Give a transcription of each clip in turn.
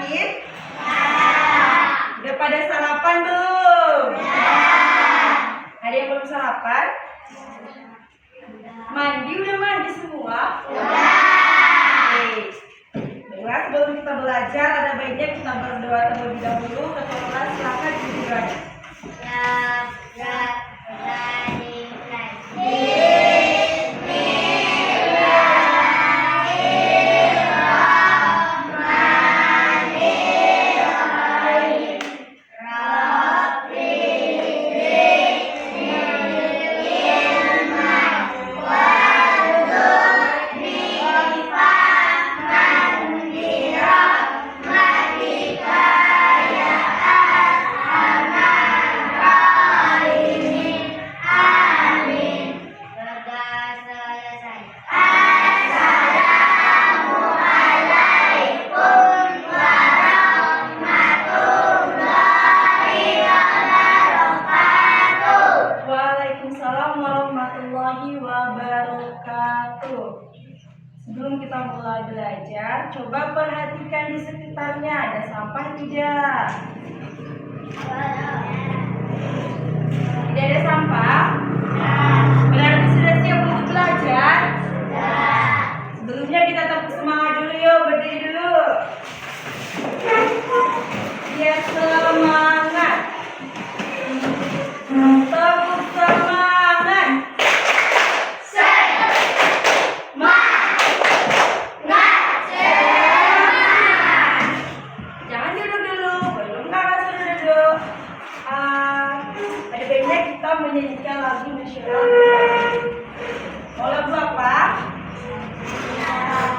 sakit? Udah pada sarapan belum? Ada yang belum sarapan? Mandi udah mandi semua? Oke. Baiklah, sebelum kita belajar ada baiknya kita berdoa terlebih dahulu. Ketua silakan dimulai. Sebelum kita mulai belajar, coba perhatikan di sekitarnya ada sampah tidak? Tidak ada sampah? Berarti sudah siap untuk belajar? Sebelumnya kita tepuk semangat dulu yuk, berdiri dulu. Ya, semangat. Tepuk semangat. Menyanyikan lagu nasional. Mau lagu apa?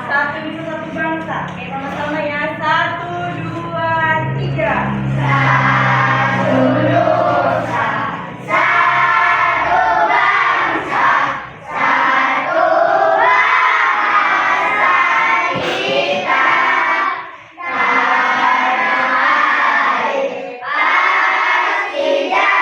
Satu Ibu Satu Bangsa. Oke, sama-sama ya. 1, 2, 3. Satu nusa, satu bangsa, satu bahasa kita. Tanah air pasti jaya.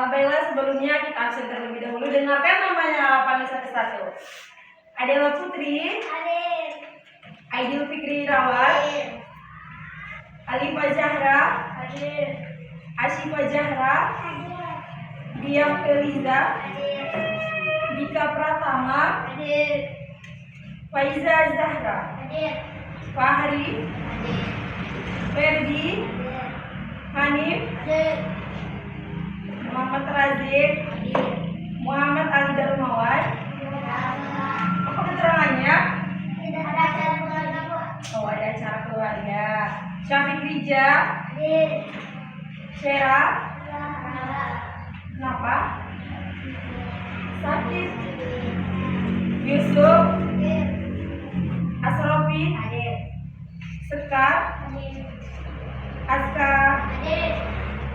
Baiklah, sebelumnya kita absen terlebih dahulu. Dengarkan namanya halapan satu-satu. Adela Putri, Aidil Fikri Rawat, Alifah Zahra, Asyifa Zahra, Diah Feliza, Dika Pratama, Faiza Zahra, Fahri, Ferdi, Hanif, Muhammad Razik, Muhammad Ali Darmawan. Apa keterangannya? Oh, ada acara keluarga. Syafiq Rija, Syera. Kenapa? Sakit. Yusuf, Asrofi, Sekar, Aska.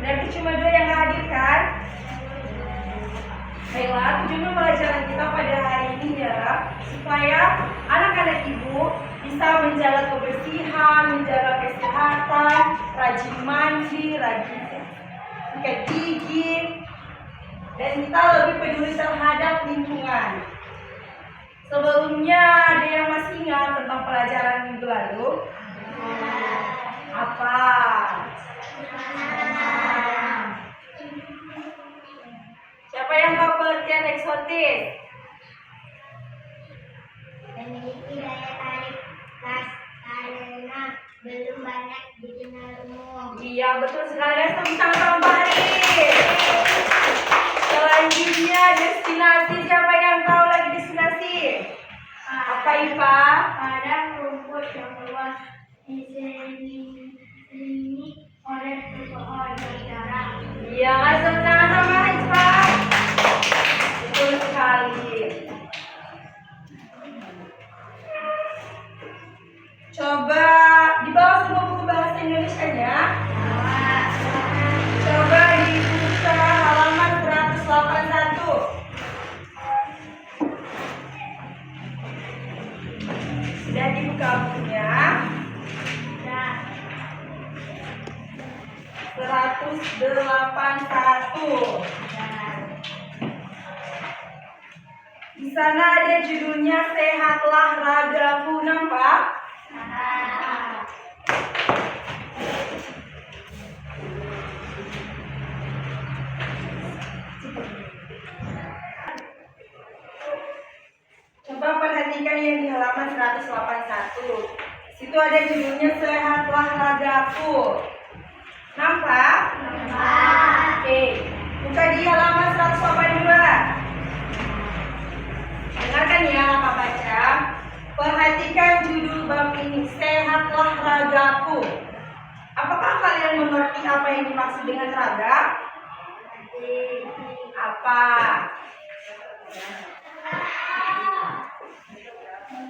Berarti cuma 2 yang hadir kan? Baiklah, tujuan pelajaran kita pada hari ini ya, supaya anak-anak ibu bisa menjaga kebersihan, menjaga kesehatan, rajin mandi, rajin sikat gigi, dan kita lebih peduli terhadap lingkungan. Sebelumnya ada yang masih ingat tentang pelajaran minggu lalu? Apa? Siapa yang tahu pengertian eksotis? Memiliki daya tarik khas karena belum banyak dikenal umum. Iya, betul sekali. Tepuk tangan Mbak Ari. Selanjutnya destinasi, siapa yang tahu lagi destinasi? Apa IPA? Padang rumput yang luas diselimuti oleh pohon berjarak. Iya, kasih tepuk tangan sama IPA. Betul sekali. Coba di bawah semua buku bahasa Indonesia-nya. Coba dibuka halaman 181. Sudah dibuka bukunya. 181. Di sana ada judulnya Sehatlah Ragaku, nampak? Coba perhatikan yang di halaman 181. Situ ada judulnya Sehatlah Ragaku. Nampak? Oke. Buka di halaman 182. Dengarkan ya, Kakak baca. Perhatikan judul bab ini, Sehatlah Ragaku. Apakah kalian mengerti apa yang dimaksud dengan raga? Apa?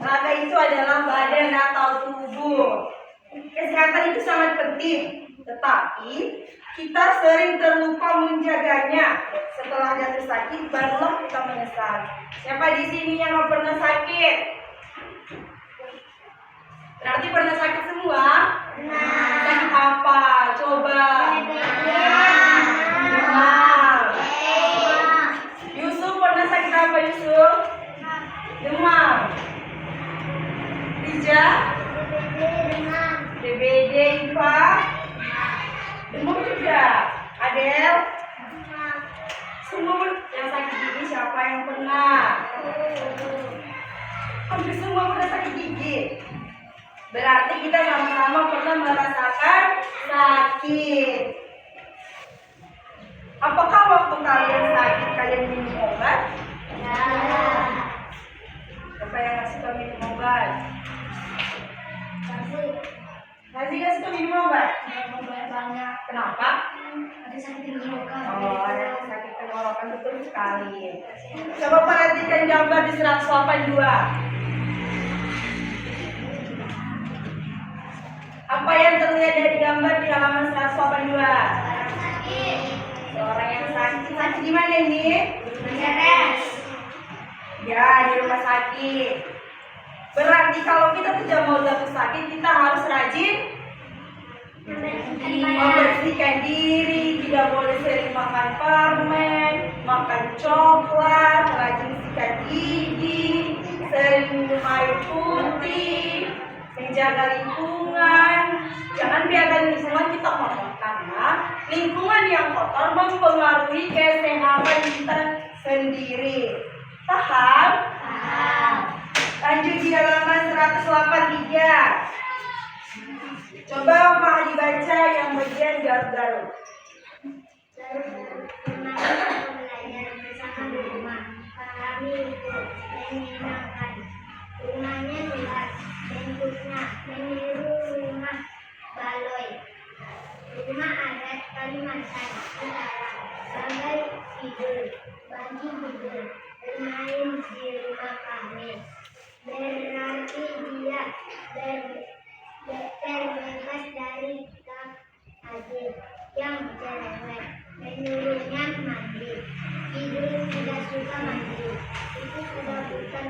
Raga itu adalah badan atau tubuh. Kesehatan itu sangat penting, tetapi kita sering terlupa menjaganya. Setelah jatuh sakit, barulah kita menyesal. Siapa di sini yang nggak pernah sakit? Berarti pernah sakit semua? Sakit apa? Coba. Demam. Yusuf pernah sakit apa, Yusuf? Demam. Rija? DBD, IPA? Demam juga. Adel? Semua yang sakit gigi siapa yang pernah? Hampir semua pernah sakit gigi. Berarti kita sama-sama pernah merasakan sakit. Apakah waktu kalian sakit kalian minum obat? Ya. Siapa yang nggak suka minum obat? Nasi nggak suka minum obat? Banyak. Kenapa? Ada sakit tenggorokan. Oh, ada sakit tenggorokan, betul sekali. Coba perhatikan gambar di 182. Apa yang terlihat dari gambar di halaman 182? Seorang yang sakit. Sakit di mana ini? Ya, di rumah sakit. Berarti kalau kita tidak mau jatuh sakit, kita harus rajin membersihkan diri, tidak boleh sering makan permen, makan coklat, rajin sikat gigi, sering minum air putih, menjaga lingkungan. Jangan biarkan lingkungan kita kotor, karena lingkungan yang kotor mempengaruhi kesehatan kita sendiri. Paham? Lanjut di halaman 183. Coba Pak dibaca yang bagian garuk-garuk. Belajar bersama di rumah. Kami ikut menyenangkan. Rumahnya luas, bentuknya meniru rumah baloi. Rumah adat Kalimantan Utara. Bagai tidur, bagi tidur, bermain di rumah kami. Berarti dia terbebas dari takdir yang cerewet. Menurutnya mandi. Tidur tidak suka mandi. Itu sudah bukan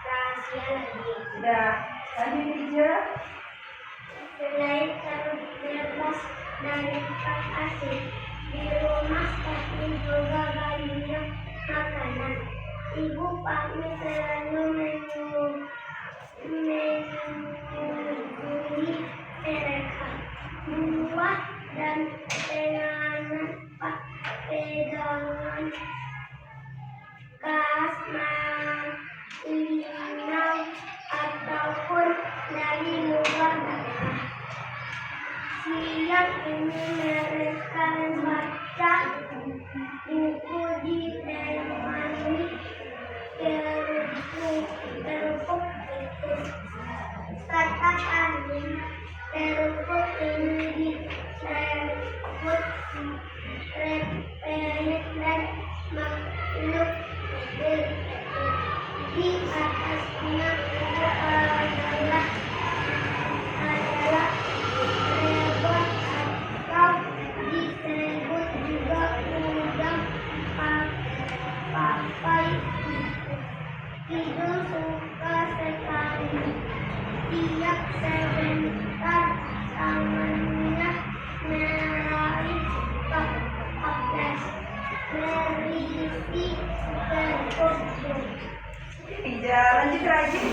rahasia lagi. Sudah. Lanjut Rija. Selain terbebas dari kasih, di rumah kami juga banyak makanan. Ibu kami selalu mengunjungi mereka. Buah dan tenganan pegangan linau ataupun dari luar daerah. Siang ini mereka membaca buku di induk di atasnya adalah rebon atau disebut juga udang papai. Kidul suka sekali. Tiap sebentar tangannya meraih toples berisi berkubur. Iya, lanjut Rajin.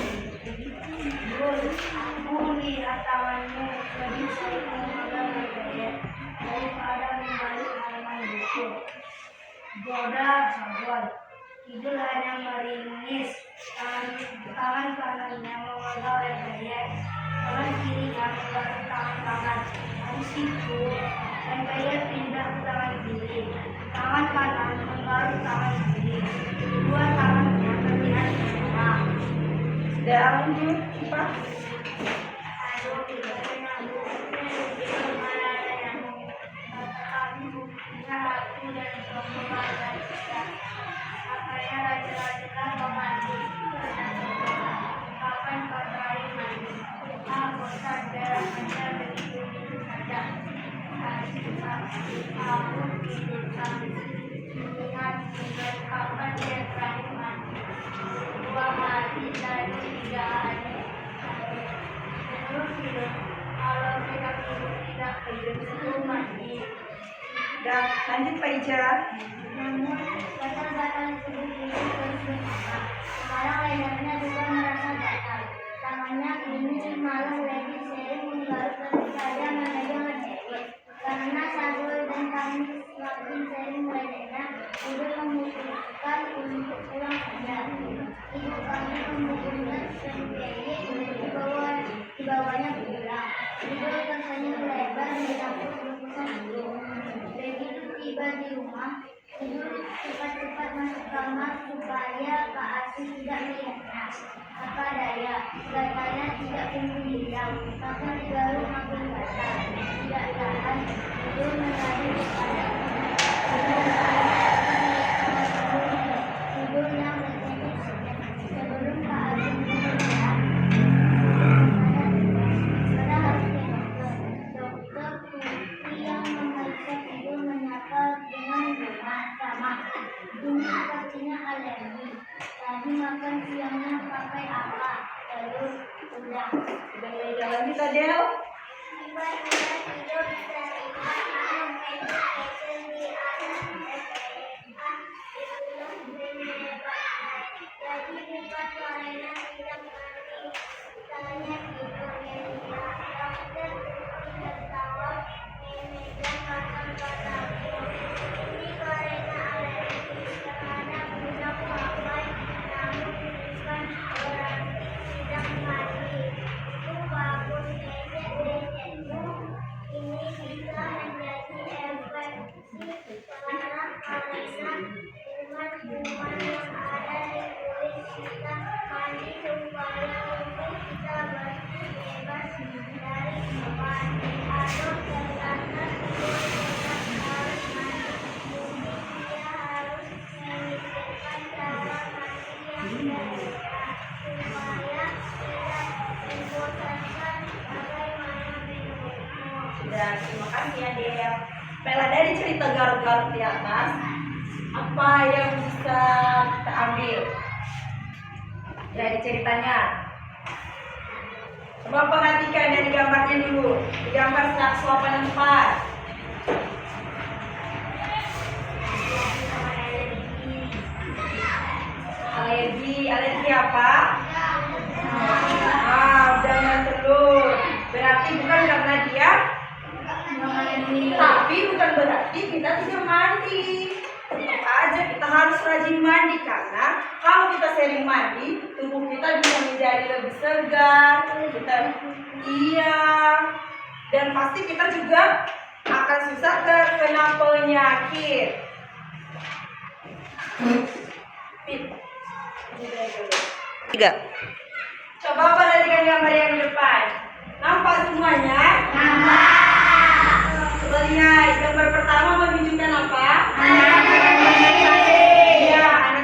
Aku lihat tangannya lebih sering bergaya daripada membalik halaman buku. Goda sabar. Kidul hanya meringis. Tangan kanannya memegang lehernya, tangan kirinya memegang tangan kanan. Habis itu, lehernya pindah ke tangan kiri. Tangan kanan menggaruk tangan kiri. Kedua tangannya berlihat sama. Sudah lanjut, Pak. Dah, lanjut Pak Ija. Namun, gatal-gatal tubuh itu terus bertambah. Sekarang lehernya juga merasa gatal. Tangannya kini malah lebih sering menggaruk daripada memegang lehernya. Karena sabul dan tangis semakin sering meledeknya, Kidul memutuskan untuk pulang saja. Ibu kami membukunya sendiri dibawanya pulang. Kidul tersenyum lebar mencampur bungkusan itu. Begitu tiba di rumah, Kidul cepat-cepat masuk kamar supaya Pak Asih tidak melihatnya. Apa daya, gatalnya tidak kunjung hilang, bahkan digaruk makin gatal. Tidak tahan, Kidul menlari kepada Kidul yang bertekuk senyum. Sebelum Pak Asih melihat, pada harus ke dokter. Dokter Tuti yang memeriksa Kidul menyapa dengan ramah. Ini sepertinya alergi. Tadi makan siangnya pakai apa? Terus udah. Sudah mulai jalan kita, Del. Tiba-tiba Kidul terlihat makhluk kecil di atas SPA. Itulah beneran. Jadi bukan suaranya tidak mati. Tanya Kidul yang dokter Tuti tertawa memegang kata-kataku. Ini karena alergi terhadap udang papai, namun bukan berarti tidak mati. Itu bagus dedek-dedekmu. Ini bisa menjadi infeksi parah karena kuman-kuman yang ada di kulit kita. Mandi supaya tubuh kita bersih bebas dari kuman. Aduh, ternyata Kidul tetap harus mandi. Mungkin dia harus memikirkan cara mandi yang berbeda supaya tidak membosankan bagaimana menurutmu. Sudah, terima kasih ya, Del. Baiklah, dari cerita garuk-garuk di atas, apa yang bisa kita ambil dari ceritanya? Coba perhatikan dari gambarnya dulu. Di gambar suapan 4. Alergi apa? Udang dan telur. Berarti bukan karena dia tapi bukan berarti kita tidak mandi. Tetap aja kita harus rajin mandi, karena kalau kita sering mandi, tubuh kita bisa menjadi lebih segar. Dan pasti kita juga akan susah terkena penyakit. Tiga. Coba perhatikan gambar yang di depan. Nampak semuanya? Nampak. Coba lihat, gambar pertama menunjukkan apa? Anak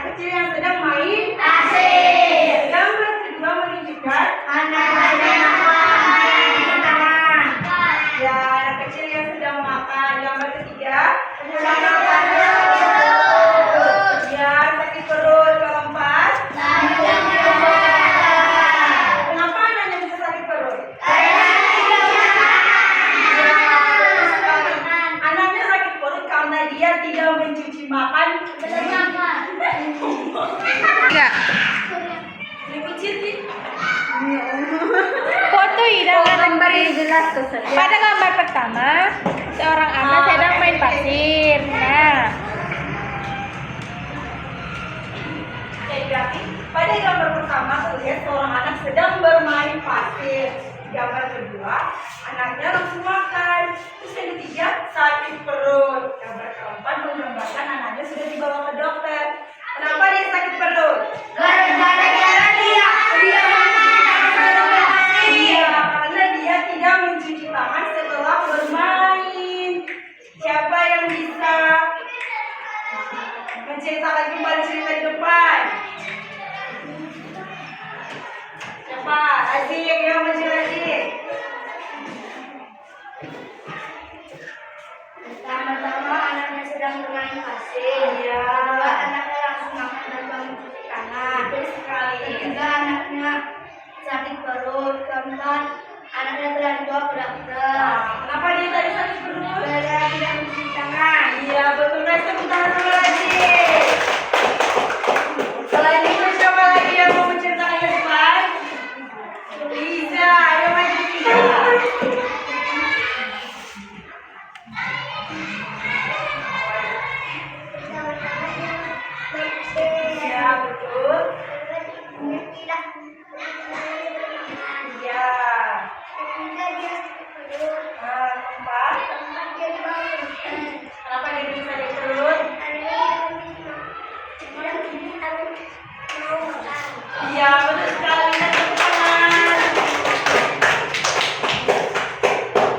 Foto hidangan gambar negeri. yang jelas tuh saya. Pada gambar pertama, seorang anak sedang main pasir. Nah, Oke, berarti pada gambar pertama terlihat seorang anak sedang bermain pasir. Gambar kedua, anaknya langsung makan. Terus yang ketiga, sakit perut. Gambar keempat menggambarkan anaknya sudah dibawa ke dokter. Kenapa dia sakit perut? Gara-gara dia Iya, karena dia tidak mencuci tangan setelah bermain. Siapa yang bisa menceritakan kembali cerita di depan? Siapa? Aziz, yang menceritakan. Pertama-tama anaknya sedang bermain pasir. Iya. Kedua, anaknya langsung makan tanpa mencuci tangan. Betul sekali. Ketiga, anaknya sakit perut. Keempat, anaknya telah dibawa ke dokter. Kenapa dia tadi sakit perut? Gara-gara tidak mencuci tangan. Iya, betul guys. Tepuk tangan sama Aziz. Selain itu, siapa lagi yang mau menceritakan ke depan? Liza, ayo maju Liza. Iya, betul. Iya. Keempat. Kenapa dia bisa sakit perut? Iya, betul sekali. Tepuk tangan.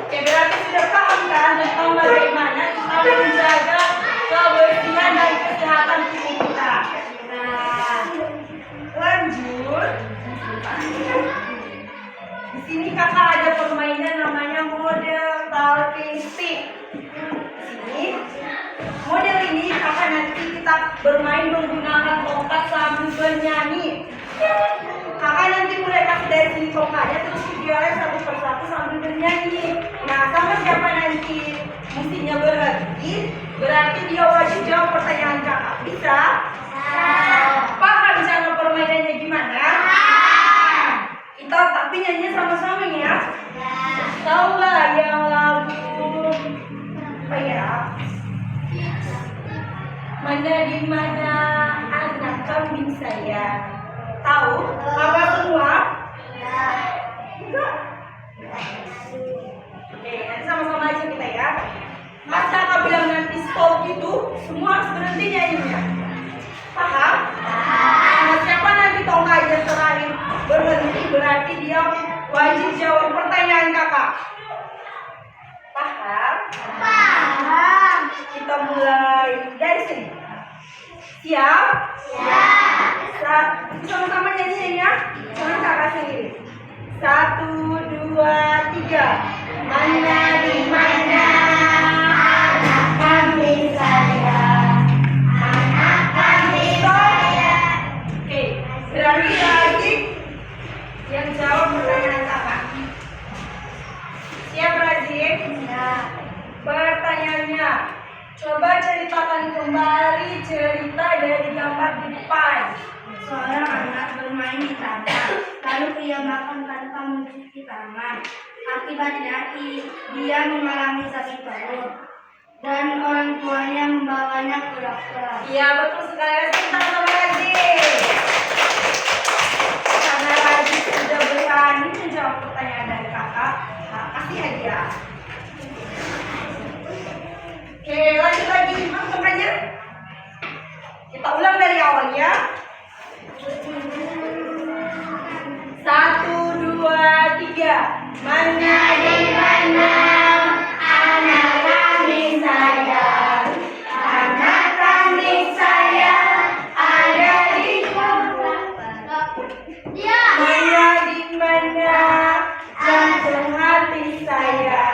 Oke, berarti sudah paham kan tentang bagaimana kita menjaga kebersihan dan kesehatan tubuh kita. Nah, lanjut. Di sini kakak ada permainan namanya model talking stick. Di sini model ini kakak nanti kita bermain menggunakan tongkat sambil bernyanyi. Kakak nanti mulai kasih dari sini tongkatnya terus videonya satu persatu sambil bernyanyi. Nah, sama siapa nanti mestinya berarti dia wajib jawab pertanyaan kakak. Bisa? Paham cara permainannya gimana? Kita tapi nyanyi sama-sama ya. Tahu nggak yang lagu apa ya? Mana di mana anak kambing saya? Tahu? Apa semua? Enggak. Oke, nanti sama-sama aja kita ya. Pas kakak bilang nanti stop itu, semua harus berhenti nyanyinya. Paham? Nah, siapa nanti tongkatnya terakhir berhenti berarti dia wajib jawab pertanyaan kakak. Paham? Paham. Kita mulai dari sini. Siap? Siap. Sama-sama nyanyi ya. Jangan kakak sendiri. 1, 2, 3. Mana di mana anak kambing saya? Anak kambing saya. Oke, berarti lagi yang jawab pertanyaan kakak. Siap Razik? Pertanyaannya, coba ceritakan kembali cerita dari gambar di depan. Seorang anak bermain di taman, lalu ia makan tanpa mencuci tangan. Akibatnya dia mengalami sakit perut dan orang tuanya membawanya ke dokter. Iya, betul sekali. Kita sama Razik. Karena Razik sudah berani menjawab pertanyaan dari kakak, kasih hadiah. Oke, lanjut lagi. Makanya kita ulang dari awal ya. 1, 2, 3. Mana di mana anak kambing saya? Anak kambing saya ada di mana di mana jantung hati saya?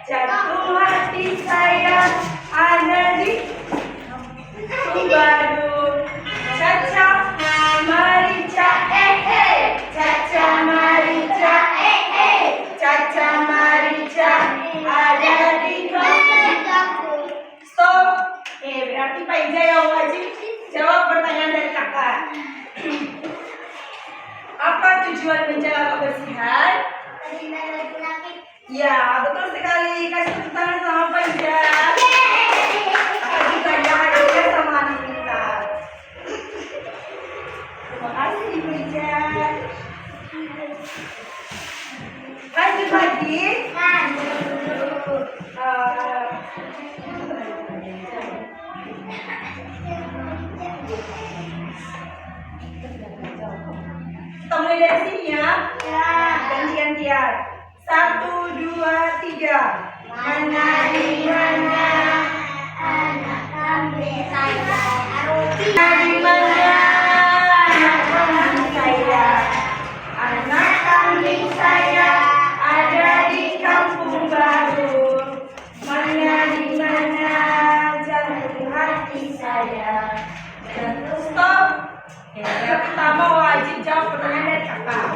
Jantung hati saya ada di Bandung. Caca Marica Caca Marica Caca Marica ada di Stop. Berarti Pak Ija yang wajib jawab pertanyaan dari kakak. tujuan menjaga kebersihan? Terhindar dari penyakit. Ya, betul sekali. Kasih tepuk tangan sama Panja. Kakak juga ya hadiah sama anak pintar. Terima kasih Ibu Ija. Lanjut lagi. Kita mulai dari sini ya. Gantian-gantian. 1, 2, 3. Mana di mana anak kambing saya? Di mana anak kambing saya? Anak kambing saya ada di kampung baru. Mana di mana jantung hati saya? Jantung stop. Yang pertama wajib jawab pertanyaan dari kakak.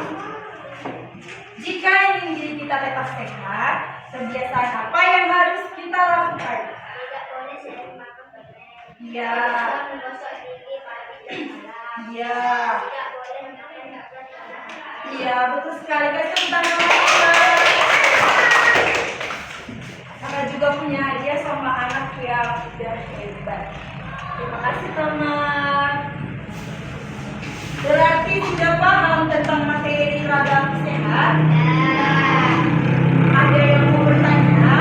Jika ingin diri kita tetap sehat, kebiasaan apa yang harus kita lakukan? Tidak boleh sering makan permen. Iya. Tidak menggosok gigi pagi dan malam. Iya. Tidak boleh makan coklat malam. Iya, betul sekali. Kasih tepuk tangan. Kakak juga punya hadiah sama anak yang udah hebat. Terima kasih teman. Berarti sudah paham tentang materi ragam sehat? Ada yang mau bertanya?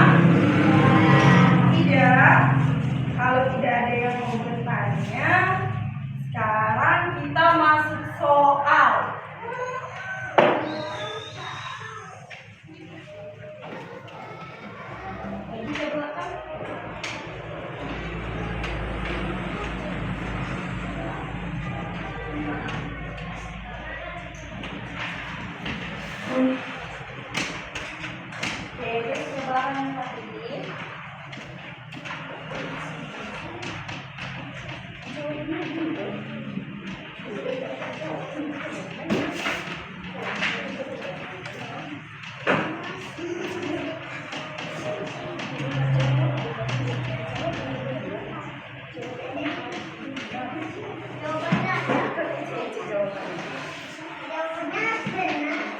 Tidak. Kalau tidak ada yang mau bertanya, sekarang kita masuk soal. Lagi ke belakang. Oke, jadi sebelah yang tadi.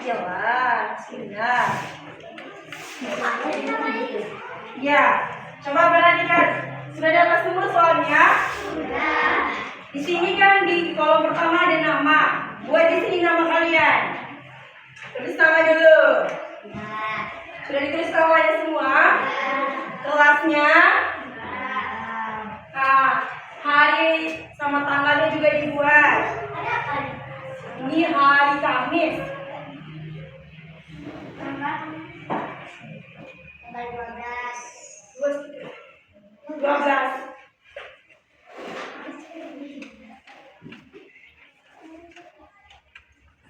Iyalah, sudah. Ya, coba perhatikan. Sudah dapat semua soalnya? Di sini kan di kolom pertama ada nama. Buat di sini nama kalian. Tulis nama dulu. Sudah ditulis namanya semua? Kelasnya? Nah, hari sama tanggalnya juga dibuat. Ini hari Kamis. Tanggal 12. 12.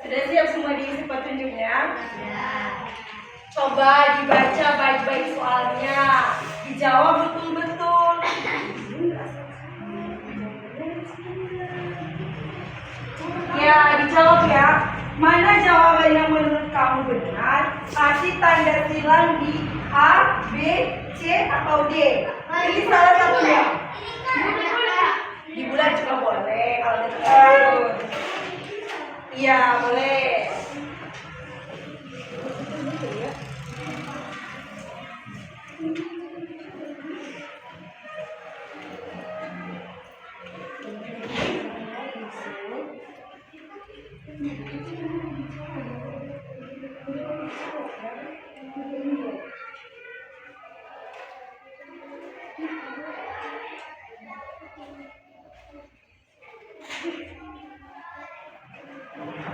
Sudah siap semua diisi petunjuknya? Coba dibaca baik-baik soalnya. Dijawab betul-betul. Ya, dijawab ya. Mana jawaban yang menurut kamu benar? Kasih tanda silang di A, B, C, atau D. Ini salah satunya. Di bulan juga boleh kalau di tahun. Iya, boleh.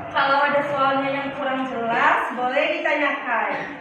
Kalau ada soalnya yang kurang jelas, boleh ditanyakan.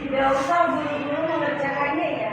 Tidak usah buru-buru mengerjakannya ya.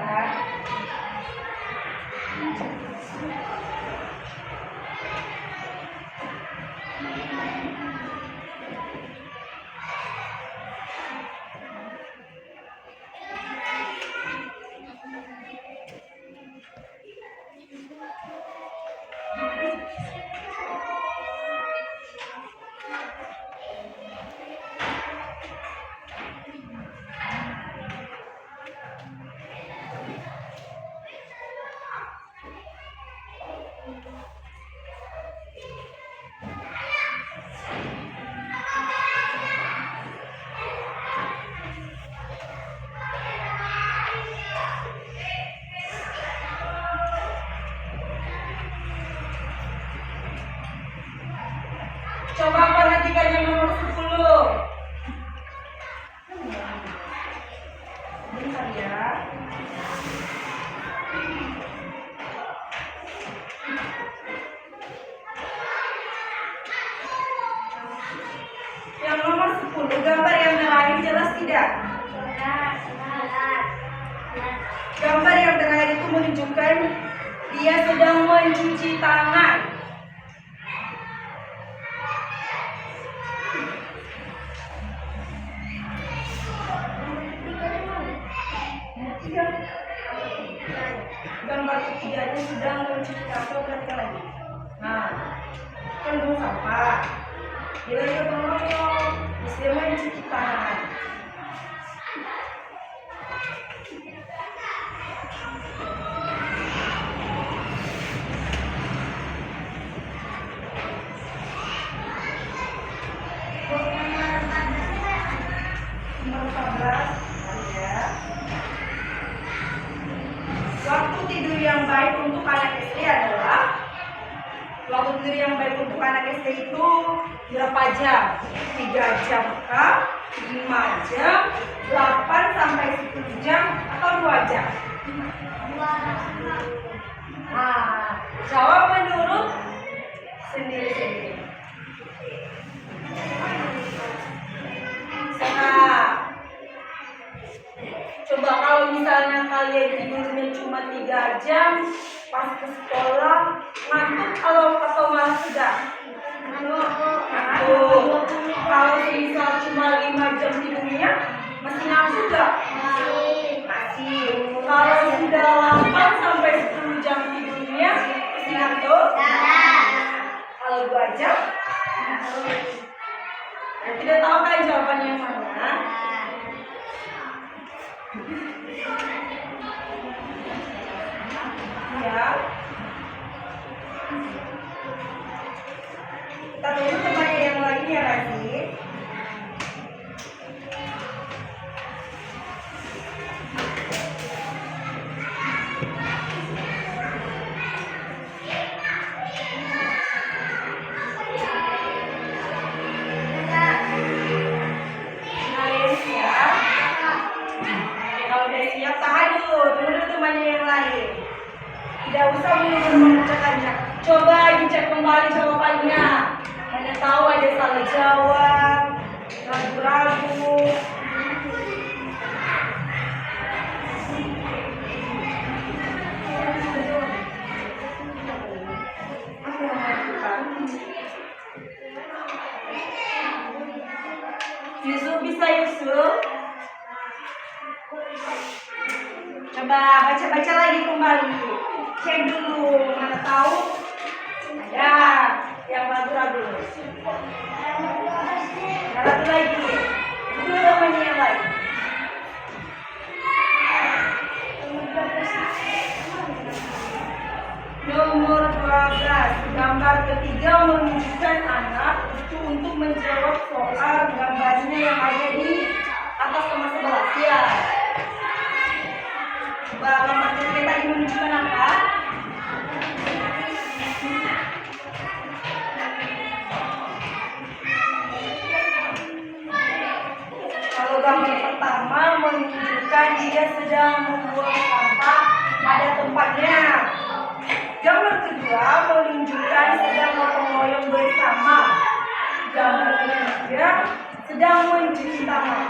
Coba perhatikan yang nomor 10. Bentar ya. Yang nomor 10, gambar yang terakhir jelas tidak? Gambar yang terakhir itu menunjukkan dia sedang mencuci tangan. Gambar ketiganya sedang mencuci tangan berarti lagi. Nah, kan buang sampah. Dia lagi ketolong, dia mencuci tangan. Nomor 14 ya. Waktu tidur yang baik untuk anak SD adalah waktu tidur yang baik untuk anak SD itu berapa jam? 3 jam kah? 5 jam? 8 sampai 10 jam? Atau 2 jam? Nah, jawab menurut sendiri-sendiri. Coba kalau misalnya kalian tidurnya cuma 3 jam, pas ke sekolah ngantuk atau malah sedang? Ngantuk. Kalau misal cuma 5 jam tidurnya, masih ngantuk gak? Masih. Kalau sudah 8 sampai 10 jam tidurnya, masih ngantuk? Kalau 2 jam? Nah, tidak tahu kan jawabannya yang mana? Ya. Kita tunggu temannya yang lagi ya lagi. Tidak usah mengerjakannya. Coba dicek kembali jawabannya. Mana tahu ada salah jawab, ragu-ragu. Apa yang melakukan? Yusuf bisa Yusuf? Coba baca-baca lagi kembali. Cek dulu, mana tahu ada yang ragu-ragu. Ragu lagi. Itu namanya yang lain. Nomor 12, gambar ketiga menunjukkan anak itu untuk menjawab soal gambarnya yang ada di atas sama sebelah ya. Coba gambar ketiga tadi menunjukkan apa? Kalau gambar pertama menunjukkan dia sedang membuang sampah pada tempatnya. Gambar kedua menunjukkan sedang gotong-royong bersama. Gambar ketiga sedang mencuci tangan.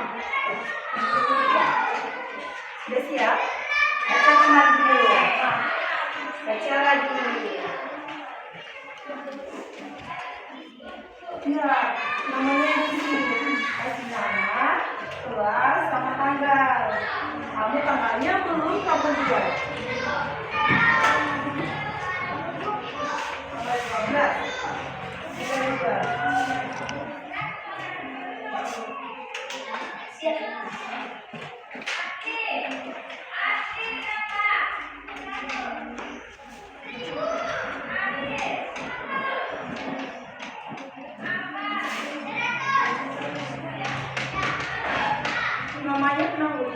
tanggal. Kamu tanggalnya belum kamu buat. Tanggal 15. Kita juga. Namanya kenapa?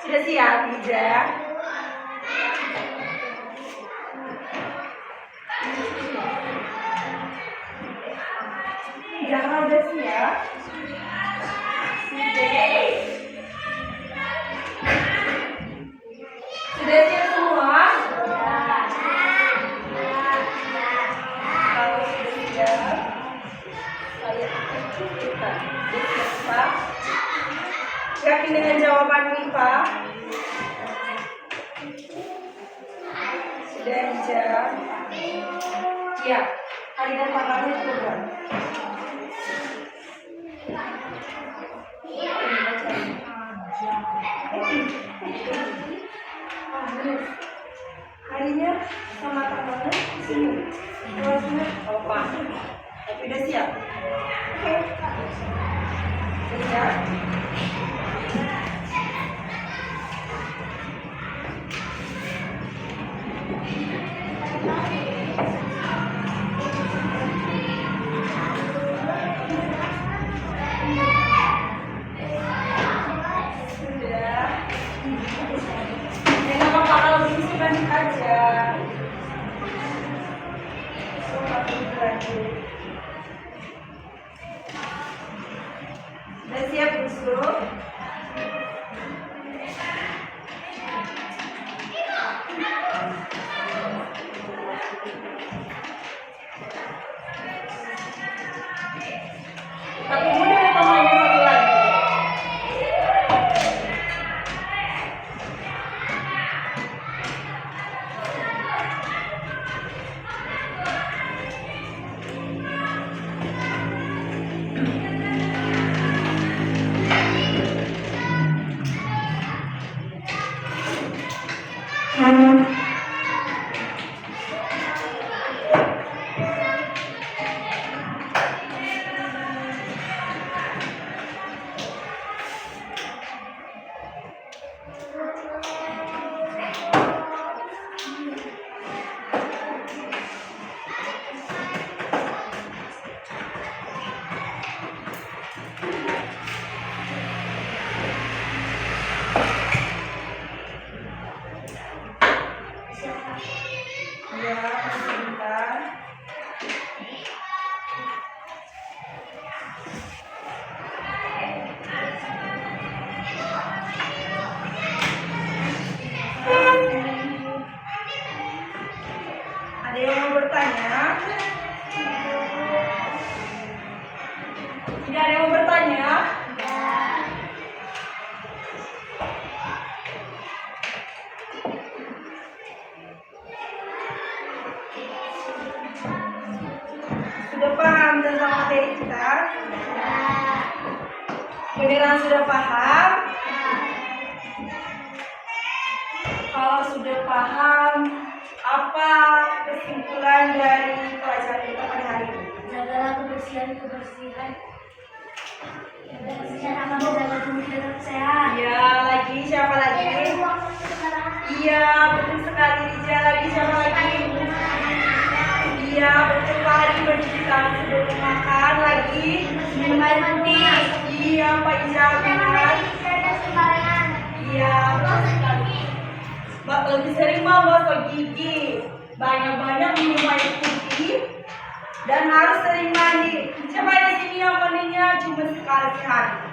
Sudah siap, Ija? Jangan udah siap. Sudah siap semua? Kalau sudah siap, saya akan tunjukkan. Pak, yakin dengan jawaban Wifa? Sudah Ija? Ya, hari dan tanggalnya juga. Harinya sama tanggalnya di sini. Kalau pas, tapi udah siap. Oke. Udah siap. Aja. Sudah siap, Busro? Tapi mudah temannya satu lagi. Ada yang mau bertanya? Tidak ada yang mau bertanya? Sudah paham tentang materi kita? Beneran sudah paham? Kalau sudah paham, apa kesimpulan dari pelajaran kita pada hari ini? Jagalah kebersihan. Kebersihan akan menjaga tubuh kita sehat. Iya, lagi siapa lagi? Iya, betul sekali. Rija, lagi siapa lagi? Iya, betul sekali. Bercuci tangan sebelum makan. Lagi minum air putih. Iya, Pak Ija, benar. Iya, betul sekali. Lebih sering mau gosok gigi, banyak-banyak minum air putih, dan harus sering mandi. Siapa di sini yang mandinya cuma sekali sehari?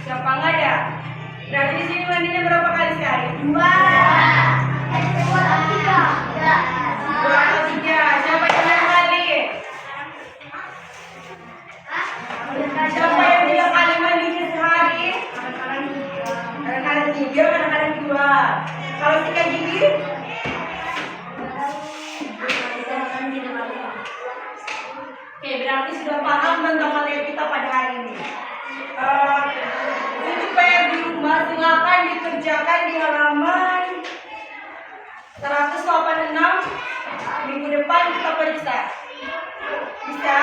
Siapa enggak ya? Berarti di sini mandinya berapa kali sehari? 2 atau 3. Siapa yang bilang kali? Siapa yang bilang kali mandinya sehari? Kadang-kadang 3, kadang-kadang 2. Kalau sikat gigi? Oke, berarti sudah paham tentang materi kita pada hari ini. Untuk PR di rumah silakan dikerjakan di halaman 186. Minggu depan kita periksa. Bisa?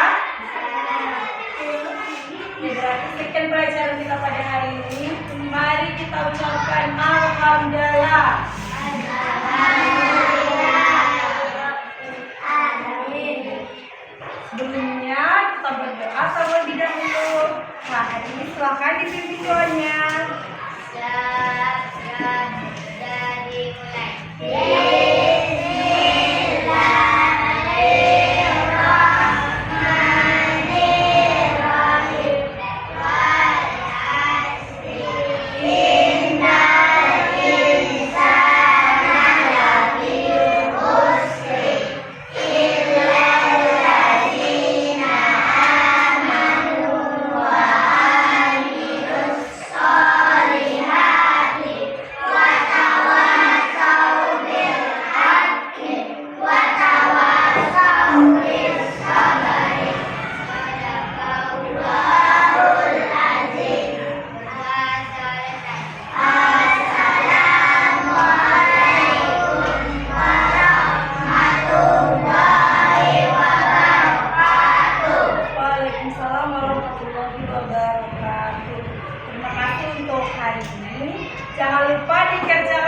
Oke, berarti sekian pelajaran kita pada hari ini. Mari kita ucapkan alhamdulillah. Sebelumnya kita berdoa terlebih dahulu. Nah, hari ini silakan dipimpin doanya. Jadi mulai. Waalaikumsalam warahmatullahi wabarakatuh. Terima kasih untuk hari ini. Jangan lupa dikerjakan